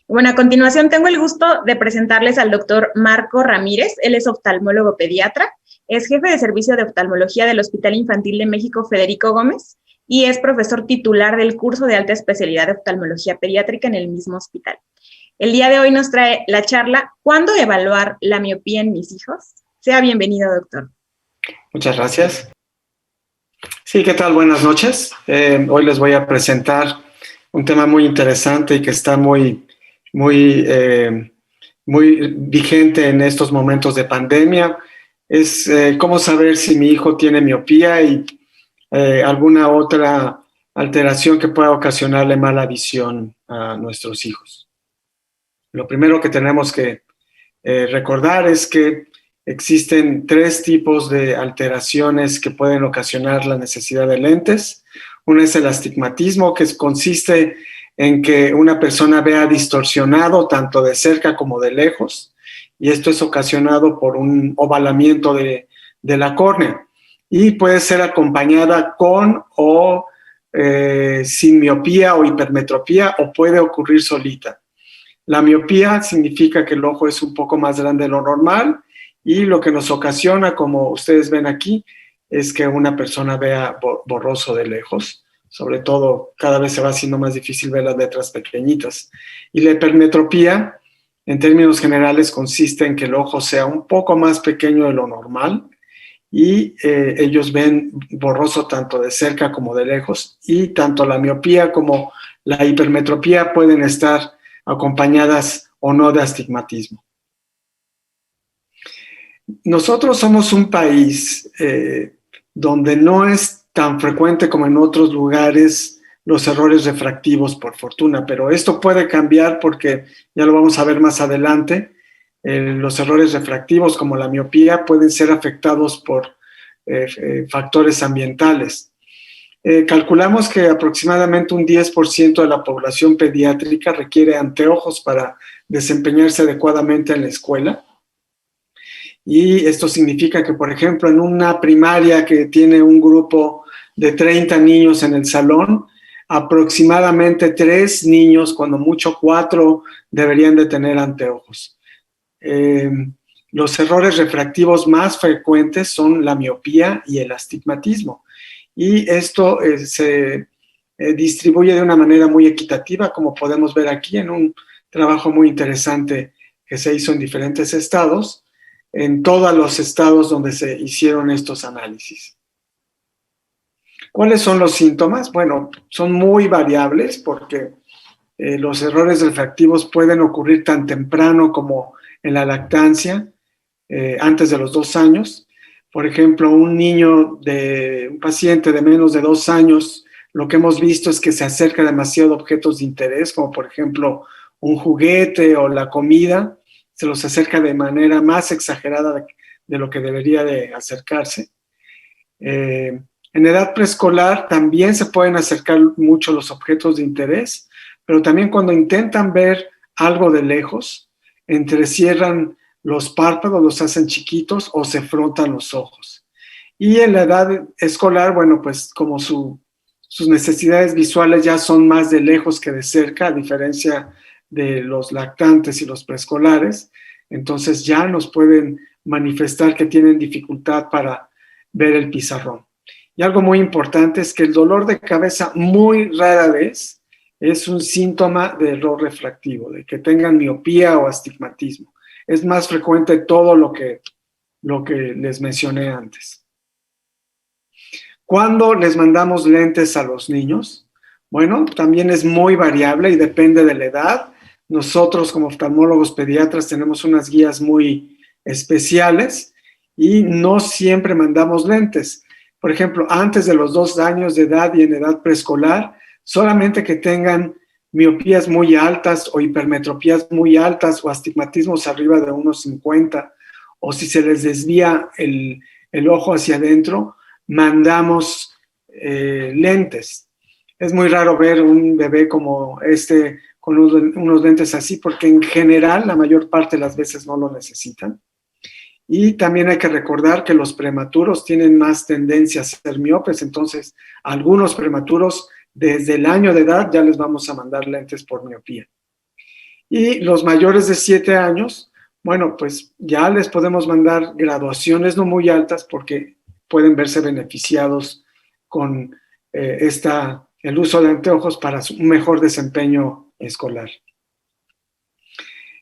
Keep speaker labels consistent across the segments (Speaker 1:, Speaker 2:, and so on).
Speaker 1: Bueno, a continuación tengo el gusto de presentarles al doctor Marco Ramírez. Él es oftalmólogo pediatra, es jefe de servicio de oftalmología del Hospital Infantil de México Federico Gómez y es profesor titular del curso de alta especialidad de oftalmología pediátrica en el mismo hospital. El día de hoy nos trae la charla ¿Cuándo evaluar la miopía en mis hijos? Sea bienvenido, doctor.
Speaker 2: Muchas gracias. Sí, ¿qué tal? Buenas noches. Hoy les voy a presentar un tema muy interesante y que está muy vigente en estos momentos de pandemia. Es cómo saber si mi hijo tiene miopía y alguna otra alteración que pueda ocasionarle mala visión a nuestros hijos. Lo primero que tenemos que recordar es que existen 3 tipos de alteraciones que pueden ocasionar la necesidad de lentes. Una es el astigmatismo, que consiste en que una persona vea distorsionado tanto de cerca como de lejos, y esto es ocasionado por un ovalamiento de la córnea, y puede ser acompañada con o sin miopía o hipermetropía, o puede ocurrir solita. La miopía significa que el ojo es un poco más grande de lo normal, y lo que nos ocasiona, como ustedes ven aquí, es que una persona vea borroso de lejos. Sobre todo, cada vez se va haciendo más difícil ver las letras pequeñitas. Y la hipermetropía, en términos generales, consiste en que el ojo sea un poco más pequeño de lo normal y ellos ven borroso tanto de cerca como de lejos, y tanto la miopía como la hipermetropía pueden estar acompañadas o no de astigmatismo. Nosotros somos un país donde no es tan frecuente como en otros lugares los errores refractivos, por fortuna, pero esto puede cambiar porque ya lo vamos a ver más adelante. Los errores refractivos como la miopía pueden ser afectados por factores ambientales. Calculamos que aproximadamente un 10% de la población pediátrica requiere anteojos para desempeñarse adecuadamente en la escuela. Y esto significa que, por ejemplo, en una primaria que tiene un grupo de 30 niños en el salón, aproximadamente 3 niños, cuando mucho 4, deberían de tener anteojos. Los errores refractivos más frecuentes son la miopía y el astigmatismo. Y esto se distribuye de una manera muy equitativa, como podemos ver aquí en un trabajo muy interesante que se hizo en diferentes estados, en todos los estados donde se hicieron estos análisis. ¿Cuáles son los síntomas? Bueno, son muy variables porque los errores refractivos pueden ocurrir tan temprano como en la lactancia, antes de los 2 años. Por ejemplo, un paciente de menos de 2 años, lo que hemos visto es que se acerca demasiado a objetos de interés, como por ejemplo un juguete o la comida, se los acerca de manera más exagerada de lo que debería de acercarse. En edad preescolar también se pueden acercar mucho los objetos de interés, pero también cuando intentan ver algo de lejos, entrecierran los párpados, los hacen chiquitos o se frotan los ojos. Y en la edad escolar, bueno, pues como sus necesidades visuales ya son más de lejos que de cerca, a diferencia de los lactantes y los preescolares, entonces ya nos pueden manifestar que tienen dificultad para ver el pizarrón. Y algo muy importante es que el dolor de cabeza muy rara vez es un síntoma de error refractivo, de que tengan miopía o astigmatismo. Es más frecuente todo lo que les mencioné antes. ¿Cuándo les mandamos lentes a los niños? Bueno, también es muy variable y depende de la edad. Nosotros como oftalmólogos pediatras tenemos unas guías muy especiales y no siempre mandamos lentes. Por ejemplo, antes de los 2 años de edad y en edad preescolar, solamente que tengan miopías muy altas o hipermetropías muy altas o astigmatismos arriba de 1.50, o si se les desvía el ojo hacia adentro, mandamos lentes. Es muy raro ver un bebé como este con unos lentes así, porque en general la mayor parte de las veces no lo necesitan. Y también hay que recordar que los prematuros tienen más tendencia a ser miopes, entonces algunos prematuros desde el año de edad ya les vamos a mandar lentes por miopía. Y los mayores de 7 años, bueno, pues ya les podemos mandar graduaciones no muy altas porque pueden verse beneficiados con el uso de anteojos para un mejor desempeño escolar.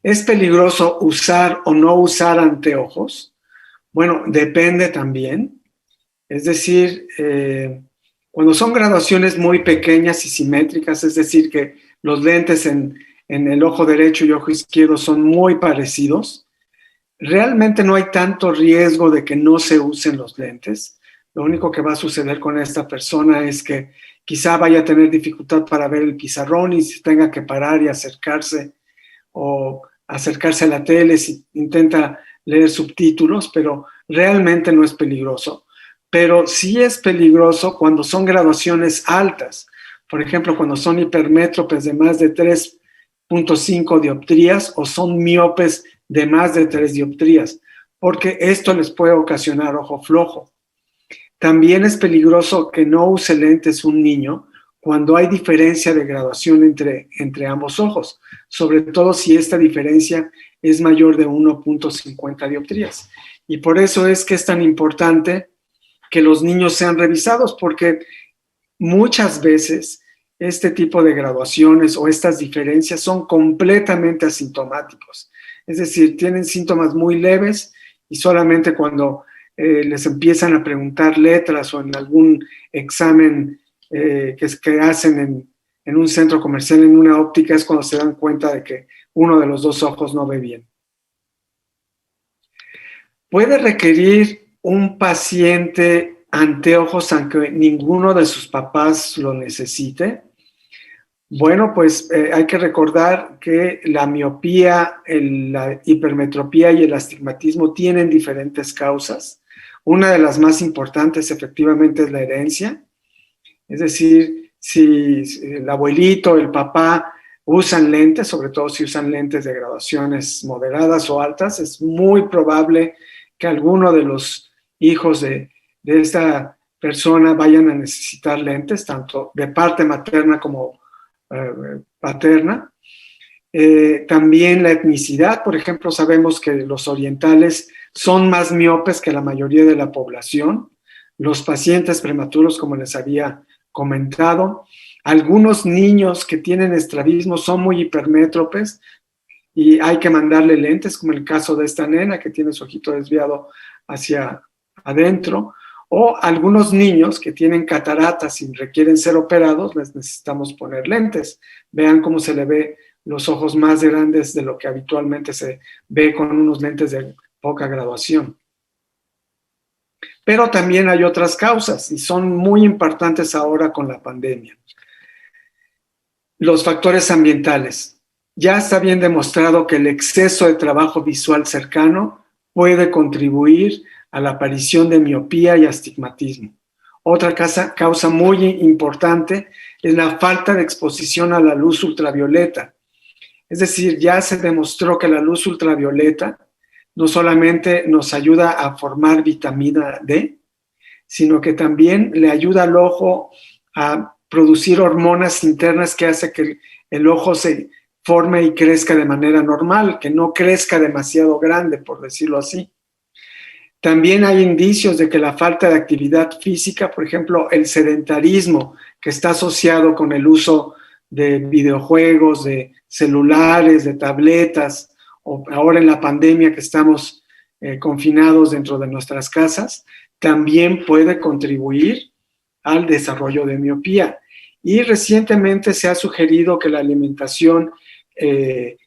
Speaker 2: ¿Es peligroso usar o no usar anteojos? Bueno, depende también. Es decir, cuando son graduaciones muy pequeñas y simétricas, es decir, que los lentes en el ojo derecho y ojo izquierdo son muy parecidos, realmente no hay tanto riesgo de que no se usen los lentes. Lo único que va a suceder con esta persona es que quizá vaya a tener dificultad para ver el pizarrón y se tenga que parar y acercarse, o acercarse a la tele si intenta leer subtítulos, pero realmente no es peligroso. Pero sí es peligroso cuando son graduaciones altas. Por ejemplo, cuando son hipermétropes de más de 3.5 dioptrías o son miopes de más de 3 dioptrías, porque esto les puede ocasionar ojo flojo. También es peligroso que no use lentes un niño cuando hay diferencia de graduación entre ambos ojos, sobre todo si esta diferencia es mayor de 1.50 dioptrías. Y por eso es que es tan importante que los niños sean revisados, porque muchas veces este tipo de graduaciones o estas diferencias son completamente asintomáticos. Es decir, tienen síntomas muy leves y solamente cuando les empiezan a preguntar letras o en algún examen que hacen en un centro comercial, en una óptica, es cuando se dan cuenta de que uno de los dos ojos no ve bien. ¿Puede requerir un paciente anteojos aunque ninguno de sus papás lo necesite? Bueno, pues hay que recordar que la miopía, la hipermetropía y el astigmatismo tienen diferentes causas. Una de las más importantes efectivamente es la herencia. Es decir, si el abuelito, el papá usan lentes, sobre todo si usan lentes de graduaciones moderadas o altas, es muy probable que alguno de los hijos de esta persona vayan a necesitar lentes, tanto de parte materna como paterna. También la etnicidad, por ejemplo, sabemos que los orientales son más miopes que la mayoría de la población. Los pacientes prematuros, como les había comentado, algunos niños que tienen estrabismo son muy hipermétropes y hay que mandarle lentes, como el caso de esta nena que tiene su ojito desviado hacia adentro, o algunos niños que tienen cataratas y requieren ser operados, les necesitamos poner lentes. Vean cómo se le ve los ojos más grandes de lo que habitualmente se ve con unos lentes de poca graduación. Pero también hay otras causas y son muy importantes ahora con la pandemia. Los factores ambientales. Ya está bien demostrado que el exceso de trabajo visual cercano puede contribuir a la aparición de miopía y astigmatismo. Otra causa muy importante es la falta de exposición a la luz ultravioleta. Es decir, ya se demostró que la luz ultravioleta no solamente nos ayuda a formar vitamina D, sino que también le ayuda al ojo a producir hormonas internas que hace que el ojo se forme y crezca de manera normal, que no crezca demasiado grande, por decirlo así. También hay indicios de que la falta de actividad física, por ejemplo, el sedentarismo, que está asociado con el uso de videojuegos, de celulares, de tabletas, o ahora en la pandemia que estamos confinados dentro de nuestras casas, también puede contribuir al desarrollo de miopía. Y recientemente se ha sugerido que la alimentación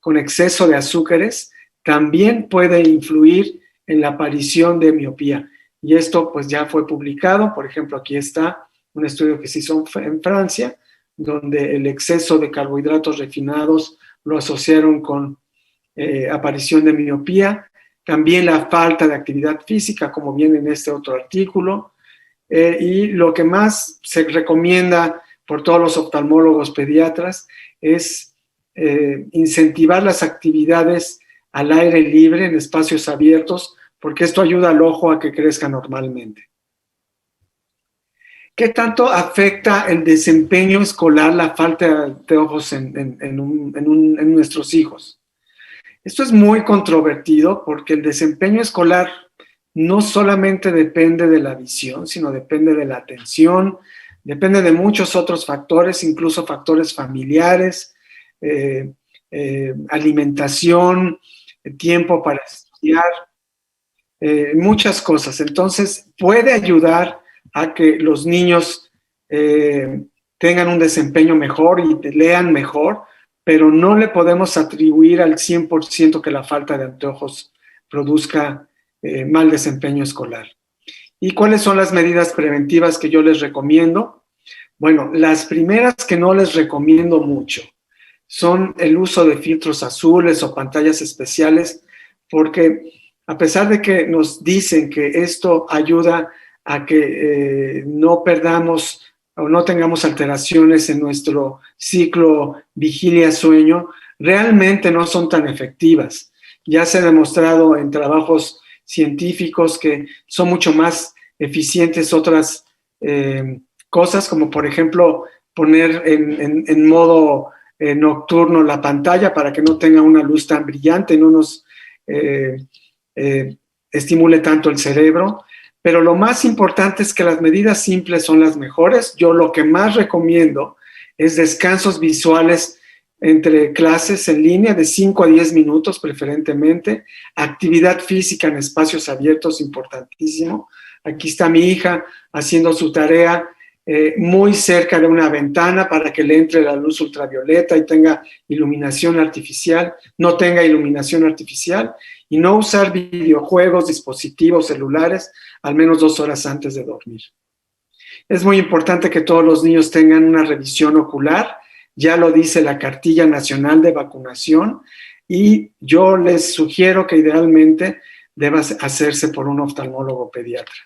Speaker 2: con exceso de azúcares también puede influir en la aparición de miopía. Y esto pues ya fue publicado. Por ejemplo, aquí está un estudio que se hizo en Francia, donde el exceso de carbohidratos refinados lo asociaron con aparición de miopía. También la falta de actividad física, como viene en este otro artículo. Y lo que más se recomienda por todos los oftalmólogos pediatras es incentivar las actividades al aire libre, en espacios abiertos, porque esto ayuda al ojo a que crezca normalmente. ¿Qué tanto afecta el desempeño escolar la falta de anteojos en nuestros hijos? Esto es muy controvertido porque el desempeño escolar no solamente depende de la visión, sino depende de la atención, depende de muchos otros factores, incluso factores familiares, alimentación, tiempo para estudiar, muchas cosas. Entonces, puede ayudar a que los niños tengan un desempeño mejor y lean mejor, pero no le podemos atribuir al 100% que la falta de anteojos produzca mal desempeño escolar. ¿Y cuáles son las medidas preventivas que yo les recomiendo? Bueno, las primeras que no les recomiendo mucho son el uso de filtros azules o pantallas especiales, porque a pesar de que nos dicen que esto ayuda a que no perdamos o no tengamos alteraciones en nuestro ciclo vigilia-sueño, realmente no son tan efectivas. Ya se ha demostrado en trabajos científicos que son mucho más eficientes otras cosas, como por ejemplo poner en modo nocturno la pantalla para que no tenga una luz tan brillante, no nos estimule tanto el cerebro. Pero lo más importante es que las medidas simples son las mejores. Yo lo que más recomiendo es descansos visuales entre clases en línea de 5 a 10 minutos preferentemente, actividad física en espacios abiertos, importantísimo. Aquí está mi hija haciendo su tarea muy cerca de una ventana para que le entre la luz ultravioleta y tenga iluminación artificial, no tenga iluminación artificial, y no usar videojuegos, dispositivos celulares al menos 2 horas antes de dormir. Es muy importante que todos los niños tengan una revisión ocular, ya lo dice la Cartilla Nacional de Vacunación, y yo les sugiero que idealmente deba hacerse por un oftalmólogo pediatra.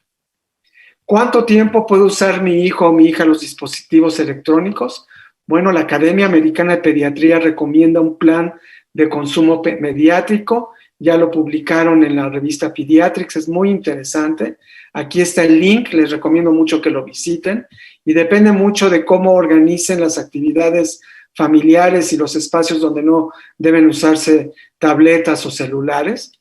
Speaker 2: ¿Cuánto tiempo puede usar mi hijo o mi hija los dispositivos electrónicos? Bueno, la Academia Americana de Pediatría recomienda un plan de consumo mediático. Ya lo publicaron en la revista Pediatrics, es muy interesante. Aquí está el link, les recomiendo mucho que lo visiten. Y depende mucho de cómo organicen las actividades familiares y los espacios donde no deben usarse tabletas o celulares.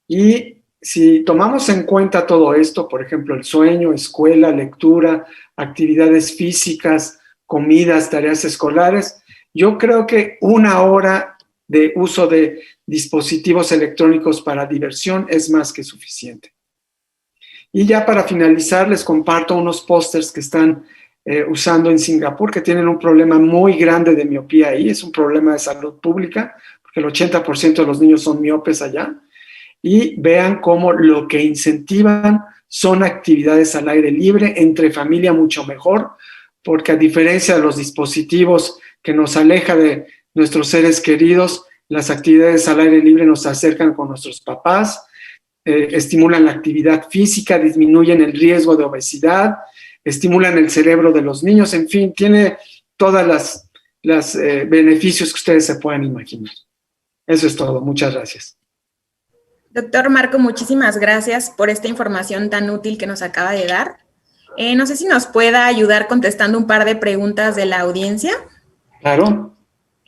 Speaker 2: Y si tomamos en cuenta todo esto, por ejemplo, el sueño, escuela, lectura, actividades físicas, comidas, tareas escolares, yo creo que 1 hora de uso de dispositivos electrónicos para diversión es más que suficiente. Y ya para finalizar, les comparto unos pósters que están usando en Singapur, que tienen un problema muy grande de miopía ahí, es un problema de salud pública, porque el 80% de los niños son miopes allá. Y vean cómo lo que incentivan son actividades al aire libre, entre familia mucho mejor, porque a diferencia de los dispositivos que nos aleja de nuestros seres queridos, las actividades al aire libre nos acercan con nuestros papás, estimulan la actividad física, disminuyen el riesgo de obesidad, estimulan el cerebro de los niños, en fin, tiene todas las beneficios que ustedes se puedan imaginar. Eso es todo, muchas gracias.
Speaker 1: Doctor Marco, muchísimas gracias por esta información tan útil que nos acaba de dar. No sé si nos pueda ayudar contestando un par de preguntas de la audiencia.
Speaker 2: Claro.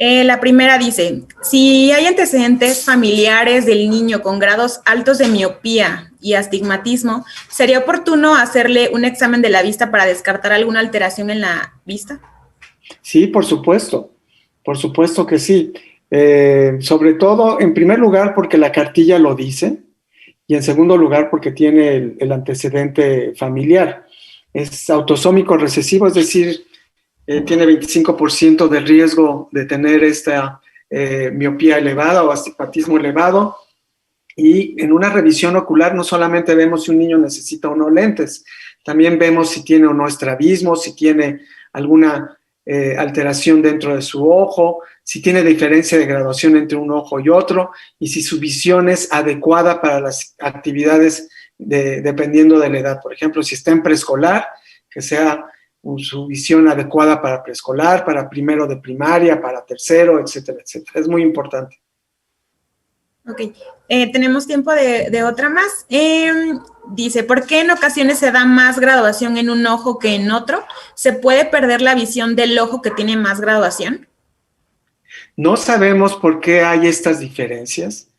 Speaker 1: La primera dice, si hay antecedentes familiares del niño con grados altos de miopía y astigmatismo, ¿sería oportuno hacerle un examen de la vista para descartar alguna alteración en la vista?
Speaker 2: Sí, por supuesto que sí. Sobre todo, en primer lugar, porque la cartilla lo dice, y en segundo lugar, porque tiene el antecedente familiar. Es autosómico recesivo, es decir, tiene 25% de riesgo de tener esta miopía elevada o astigmatismo elevado. Y en una revisión ocular no solamente vemos si un niño necesita o no lentes, también vemos si tiene o no estrabismo, si tiene alguna alteración dentro de su ojo, si tiene diferencia de graduación entre un ojo y otro, y si su visión es adecuada para las actividades dependiendo de la edad. Por ejemplo, si está en preescolar, que sea su visión adecuada para preescolar, para primero de primaria, para tercero, etcétera, etcétera. Es muy importante.
Speaker 1: Ok, tenemos tiempo de otra más. Dice, ¿por qué en ocasiones se da más graduación en un ojo que en otro? ¿Se puede perder la visión del ojo que tiene más graduación?
Speaker 2: No sabemos por qué hay estas diferencias,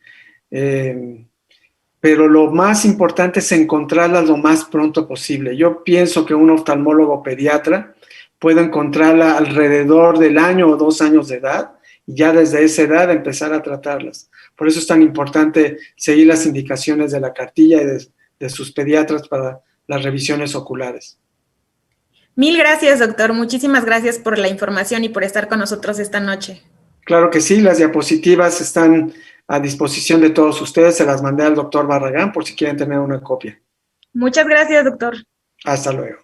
Speaker 2: pero lo más importante es encontrarlas lo más pronto posible. Yo pienso que un oftalmólogo pediatra puede encontrarla alrededor del año o 2 años de edad y ya desde esa edad empezar a tratarlas. Por eso es tan importante seguir las indicaciones de la cartilla y de sus pediatras para las revisiones oculares.
Speaker 1: Mil gracias, doctor. Muchísimas gracias por la información y por estar con nosotros esta noche.
Speaker 2: Claro que sí, las diapositivas están a disposición de todos ustedes. Se las mandé al doctor Barragán por si quieren tener una copia.
Speaker 1: Muchas gracias, doctor.
Speaker 2: Hasta luego.